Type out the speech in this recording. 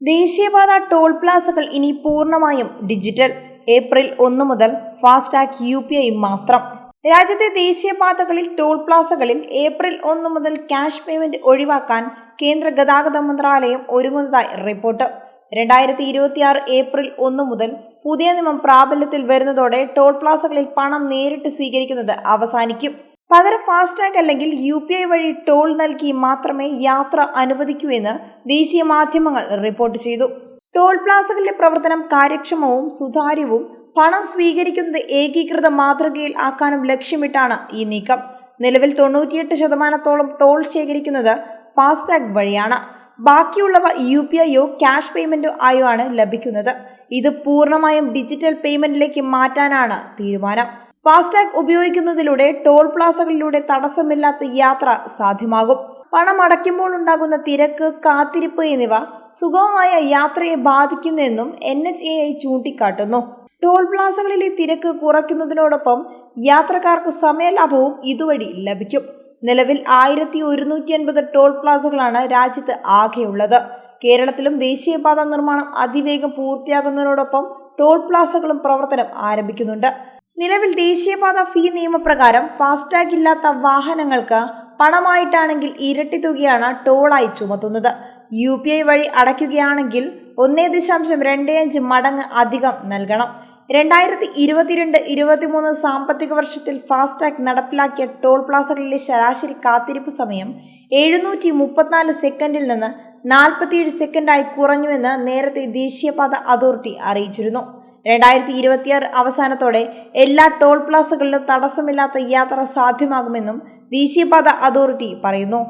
ദേശീയപാത ടോൾ പ്ലാസകൾ ഇനി പൂർണ്ണമായും ഡിജിറ്റൽ. ഏപ്രിൽ 1 മുതൽ ഫാസ്ടാഗ് UPI മാത്രം. രാജ്യത്തെ ദേശീയപാതകളിൽ ടോൾ പ്ലാസകളിൽ ഏപ്രിൽ 1 മുതൽ ക്യാഷ് പേയ്മെന്റ് ഒഴിവാക്കാൻ കേന്ദ്ര ഗതാഗത മന്ത്രാലയം ഒരുങ്ങുന്നതായി റിപ്പോർട്ട്. 2026 ഏപ്രിൽ 1 മുതൽ പുതിയ നിയമം പ്രാബല്യത്തിൽ വരുന്നതോടെ ടോൾ പ്ലാസകളിൽ പണം നേരിട്ട് സ്വീകരിക്കുന്നത് അവസാനിക്കും. പകരം ഫാസ്ടാഗ് അല്ലെങ്കിൽ UPI വഴി ടോൾ നൽകി മാത്രമേ യാത്ര അനുവദിക്കൂ എന്ന് ദേശീയ മാധ്യമങ്ങൾ റിപ്പോർട്ട് ചെയ്തു. ടോൾ പ്ലാസകളിലെ പ്രവർത്തനം കാര്യക്ഷമവും സുതാര്യവും പണം സ്വീകരിക്കുന്നത് ഏകീകൃത മാതൃകയിൽ ആക്കാനും ലക്ഷ്യമിട്ടാണ് ഈ നീക്കം. നിലവിൽ 98% ടോൾ ശേഖരിക്കുന്നത് ഫാസ്ടാഗ് വഴിയാണ്. ബാക്കിയുള്ളവ UPIയോ ക്യാഷ് പേയ്മെന്റോ ആയോ ആണ് ലഭിക്കുന്നത്. ഇത് പൂർണ്ണമായും ഡിജിറ്റൽ പേയ്മെന്റിലേക്ക് മാറ്റാനാണ് തീരുമാനം. ഫാസ്ടാഗ് ഉപയോഗിക്കുന്നതിലൂടെ ടോൾ പ്ലാസകളിലൂടെ തടസ്സമില്ലാത്ത യാത്ര സാധ്യമാകും. പണം അടയ്ക്കുമ്പോൾ ഉണ്ടാകുന്ന തിരക്ക്, കാത്തിരിപ്പ് എന്നിവ സുഗമമായ യാത്രയെ ബാധിക്കുന്നുവെന്നും NHAI ചൂണ്ടിക്കാട്ടുന്നു. ടോൾ പ്ലാസകളിലെ തിരക്ക് കുറയ്ക്കുന്നതിനോടൊപ്പം യാത്രക്കാർക്ക് സമയലാഭവും ഇതുവഴി ലഭിക്കും. നിലവിൽ 1150 ടോൾ പ്ലാസകളാണ് രാജ്യത്ത് ആകെയുള്ളത്. കേരളത്തിലും ദേശീയപാത നിർമ്മാണം അതിവേഗം പൂർത്തിയാകുന്നതിനോടൊപ്പം ടോൾ പ്ലാസകളും പ്രവർത്തനം ആരംഭിക്കുന്നുണ്ട്. നിലവിൽ ദേശീയപാത ഫീ നിയമപ്രകാരം ഫാസ്ടാഗ് ഇല്ലാത്ത വാഹനങ്ങൾക്ക് പണമായിട്ടാണെങ്കിൽ ഇരട്ടി തുകയാണ് ടോളായി ചുമത്തുന്നത്. UPI വഴി അടയ്ക്കുകയാണെങ്കിൽ 1.25 മടങ്ങ് അധികം നൽകണം. 2022-23 സാമ്പത്തിക വർഷത്തിൽ ഫാസ്ടാഗ് നടപ്പിലാക്കിയ ടോൾ പ്ലാസകളിലെ ശരാശരി കാത്തിരിപ്പ് സമയം 734 സെക്കൻഡിൽ നിന്ന് 47 സെക്കൻഡായി കുറഞ്ഞുവെന്ന് നേരത്തെ ദേശീയപാത അതോറിറ്റി അറിയിച്ചിരുന്നു. 2026 അവസാനത്തോടെ എല്ലാ ടോൾ പ്ലാസകളിലും തടസ്സമില്ലാത്ത യാത്ര സാധ്യമാകുമെന്നും ദേശീയപാത അതോറിറ്റി പറയുന്നു.